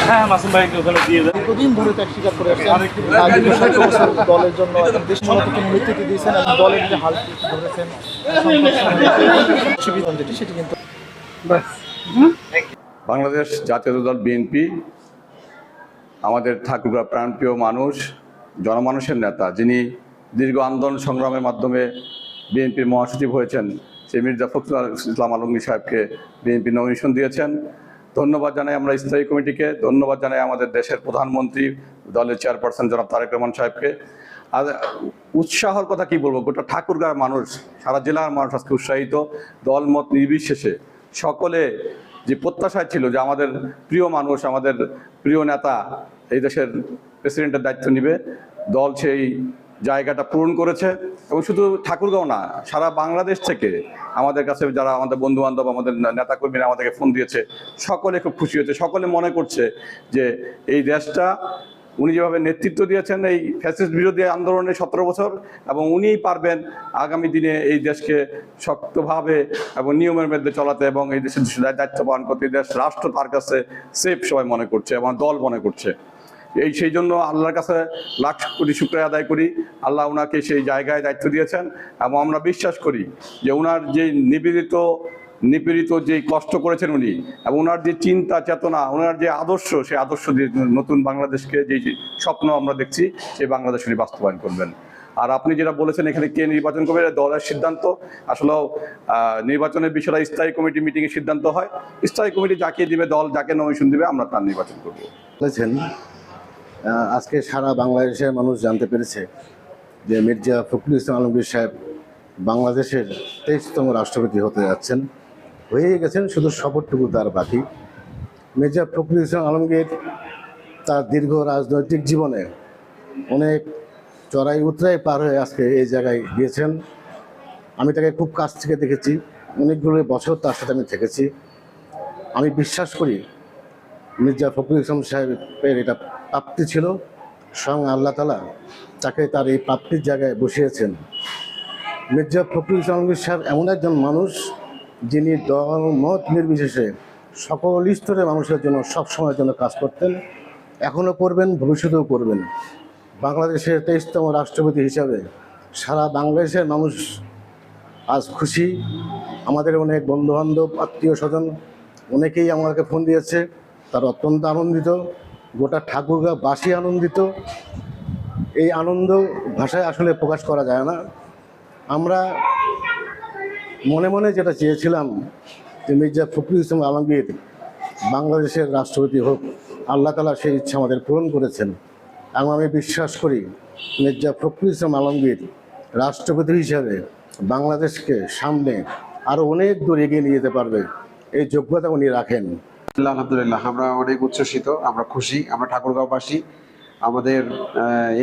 হ্যাঁ মাসুম ভাইকে ওখানে দিয়ে দেন। দীর্ঘদিন ধরে ত্যাগ স্বীকার করে আসছেন দলের জন্য দেশ মূলত তিনি নেতৃত্ব দিয়েছেন এবং দলের যে হাল ধরেছেন যেটি সেটি কিন্তু বাংলাদেশ জাতীয় দল বিএনপি আমাদের ঠাকুরগাঁও প্রাণপ্রিয় মানুষ, জনমানুষের নেতা, যিনি দীর্ঘ আন্দোলন সংগ্রামের মাধ্যমে বিএনপির মহাসচিব হয়েছেন, সেই মির্জা ফখরুল ইসলাম আলমগীর সাহেবকে বিএনপি নমিনেশন দিয়েছেন। ধন্যবাদ জানাই আমরা স্থায়ী কমিটিকে, ধন্যবাদ জানাই আমাদের দেশের প্রধানমন্ত্রী, দলের চেয়ারপারসন জনাব তারেক রহমান সাহেবকে। আর উৎসাহের কথা কি বলবো, গোটা ঠাকুরগাঁওর মানুষ, সারা জেলার মানুষ আজকে উৎসাহিত। দলমত নির্বিশেষে সকলে যে প্রত্যাশায় ছিল যে আমাদের প্রিয় মানুষ, আমাদের প্রিয় নেতা এই দেশের প্রেসিডেন্টের দায়িত্ব নেবে, দল সেই জায়গাটা পূরণ করেছে। এবং শুধু ঠাকুরগাঁও না, সারা বাংলাদেশ থেকে আমাদের কাছে যারা আমাদের বন্ধু বান্ধব, আমাদের নেতাকর্মীরা আমাদেরকে ফোন দিয়েছে, সকলে খুব খুশি হয়েছে। সকলে মনে করছে যে এই দেশটা উনি যেভাবে নেতৃত্ব দিয়েছেন এই ফ্যাসিস্ট বিরোধী আন্দোলনে 17 বছর, এবং উনিই পারবেন আগামী দিনে এই দেশকে শক্তভাবে এবং নিয়মের মধ্যে চলাতে এবং এই দেশের দায়িত্ব পালন করতে। দেশ রাষ্ট্র তার কাছে সেফ সবাই মনে করছে এবং দল মনে করছে। সেই জন্য আল্লাহর কাছে লাখ কোটি শুকরিয়া আদায় করি। আল্লাহ ওনাকে সেই জায়গায় দায়িত্ব দিয়েছেন এবং আমরা বিশ্বাস করি যে ওনার যে নিপীড়িত যে কষ্ট করেছেন উনি, এবং ওনার যে চিন্তা চেতনা, ওনার যে আদর্শ, সেই আদর্শ দিয়ে নতুন বাংলাদেশকে যে স্বপ্ন আমরা দেখছি সেই বাংলাদেশ উনি বাস্তবায়ন করবেন। আর আপনি যেটা বলেছেন এখানে কে নির্বাচন করবে, দলের সিদ্ধান্ত। আসলে নির্বাচনের বিষয়টা স্থায়ী কমিটি মিটিংয়ে সিদ্ধান্ত হয়। স্থায়ী কমিটি যাকে দিবে, দল যাকে নমিনেশন দিবে, আমরা তার নির্বাচন করবো। বলেছেন আজকে সারা বাংলাদেশের মানুষ জানতে পেরেছে যে মির্জা ফখরুল ইসলাম আলমগীর সাহেব বাংলাদেশের 23তম রাষ্ট্রপতি হতে যাচ্ছেন, হয়ে গেছেন, শুধু শপথটুকু তার বাকি। মির্জা ফখরুল ইসলাম আলমগীর তার দীর্ঘ রাজনৈতিক জীবনে অনেক চড়াই উতরাই পার হয়ে আজকে এই জায়গায় গিয়েছেন। আমি তাকে খুব কাছ থেকে দেখেছি, অনেকগুলো বছর তার সাথে আমি থেকেছি। আমি বিশ্বাস করি মির্জা ফখরুল ইসলাম সাহেবের এটা প্রাপ্তি ছিল, স্বয়ং আল্লাহ তাআলা তাকে তার এই প্রাপ্তির জায়গায় বসিয়েছেন। মির্জা ফখরুল ইসলাম আলমগীর সাহেব এমন একজন মানুষ যিনি দল মত নির্বিশেষে সকল স্তরের মানুষের জন্য সব সময়ের জন্য কাজ করতেন, এখনও করবেন, ভবিষ্যতেও করবেন। বাংলাদেশের 23তম রাষ্ট্রপতি হিসাবে সারা বাংলাদেশের মানুষ আজ খুশি। আমাদের অনেক বন্ধুবান্ধব, আত্মীয় স্বজন অনেকেই আমাকে ফোন দিয়েছে, তারা অত্যন্ত আনন্দিত। গোটা ঠাকুরগাঁওবাসী আনন্দিত। এই আনন্দ ভাষায় আসলে প্রকাশ করা যায় না। আমরা মনে মনে যেটা চেয়েছিলাম যে মির্জা ফখরুল ইসলাম আলমগীর বাংলাদেশের রাষ্ট্রপতি হোক, আল্লাহ তাআলা সেই ইচ্ছা আমাদের পূরণ করেছেন। এবং আমি বিশ্বাস করি মির্জা ফখরুল ইসলাম আলমগীর রাষ্ট্রপতি হিসাবে বাংলাদেশকে সামনে আরও অনেক দূর এগিয়ে নিয়ে যেতে পারবে, এই যোগ্যতা উনি রাখেন। আলহামদুলিল্লাহ, আমরা অনেক উচ্ছ্বসিত, আমরা খুশি। আমরা ঠাকুরগাঁওবাসী আমাদের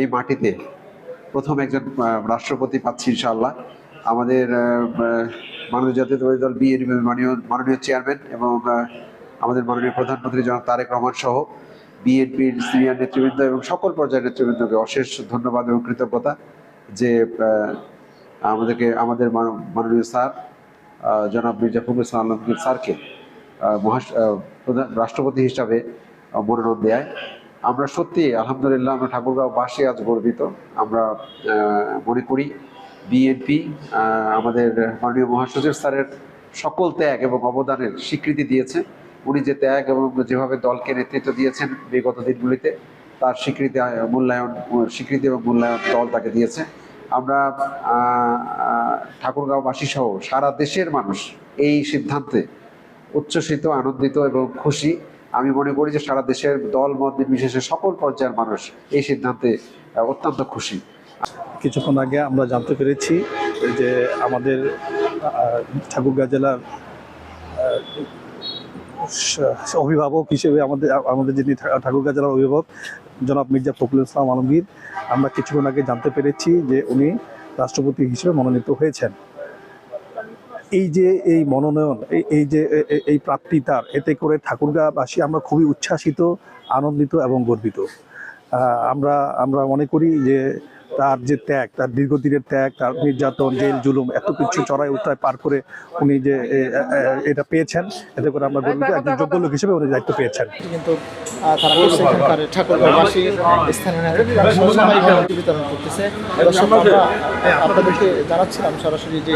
এই মাটিতে প্রথম একজন রাষ্ট্রপতি পাচ্ছি ইনশাআল্লাহ। আমাদের মাননীয় জাতীয় দল বিএনপি মাননীয় চেয়ারম্যান এবং আমাদের মাননীয় প্রধানমন্ত্রী জনাব তারেক রহমান সহ বিএনপির সিনিয়র নেতৃবৃন্দ এবং সকল পর্যায়ের নেতৃবৃন্দকে অশেষ ধন্যবাদ এবং কৃতজ্ঞতা যে আমাদের মাননীয় স্যার জনাব মির্জা ফখরুল ইসলাম আলমগীর স্যারকে রাষ্ট্রপতি হিসাবে মনোনয়ন দেয়। আমরা সত্যি আলহামদুলিল্লাহ, আমরা ঠাকুরগাঁওবাসী আজ গর্বিত। আমরা মনে করি বিএনপি আমাদের মাননীয় মহাসচিব স্যারের সকল ত্যাগ এবং অবদানের স্বীকৃতি দিয়েছে। উনি যে ত্যাগ এবং যেভাবে দলকে নেতৃত্ব দিয়েছেন বিগত দিনগুলিতে, তার স্বীকৃতি এবং মূল্যায়ন দল তাকে দিয়েছে। আমরা ঠাকুরগাঁওবাসী সহ সারা দেশের মানুষ এই সিদ্ধান্তে উচ্ছ্বসিত, আনন্দিত এবং খুশি। আমি মনে করি যে সারা দেশের দল মত নির্বিশেষে সকল পর্যায়ের মানুষ এই সিদ্ধান্তে অত্যন্ত খুশি। কিছুক্ষণ আগে আমরা জানতে পেরেছি যে আমাদের ঠাকুরগাঁও জেলার অভিভাবক হিসেবে আমাদের যিনি ঠাকুরগাঁও জেলার অভিভাবক জনাব মির্জা ফখরুল ইসলাম আলমগীর, আমরা কিছুক্ষণ আগে জানতে পেরেছি যে উনি রাষ্ট্রপতি হিসেবে মনোনীত হয়েছেন। এই যে এই মনোনয়ন, এই প্রাপ্তি তার, এতে করে ঠাকুরগাঁওবাসী আমরা খুবই উচ্ছ্বাসিত, আনন্দিত এবং গর্বিত। আমরা মনে করি যে তার যে ত্যাগ, তার দীর্ঘদিনের ত্যাগ, তার নির্যাতন, জেল জুলুম, এত কিছু চড়াই উতরাই পার করে উনি যে এটা পেয়েছেন, এতে করে আমরা গর্বিত। একজন যোগ্য লোক হিসেবে উনি দায়িত্ব পেয়েছেন। কিন্তু তারা করছে এখানকার ঠাকুরগাঁওবাসী স্থানীয় নেতৃত্ব সাময়িকভাবে বিতরণ করতেছে। দর্শক, আমরা আপনাদেরকে জানাচ্ছিলাম সরাসরি যে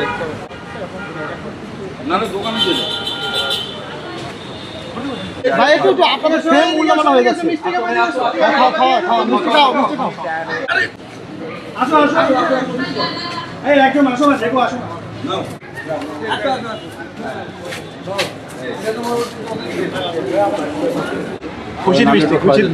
ভাই একটু আপনাদের ফ্রেম মূল্যমান হয়ে গেছে। খাওয়া মিষ্টি খাও। খুশির মিষ্টি, খুশির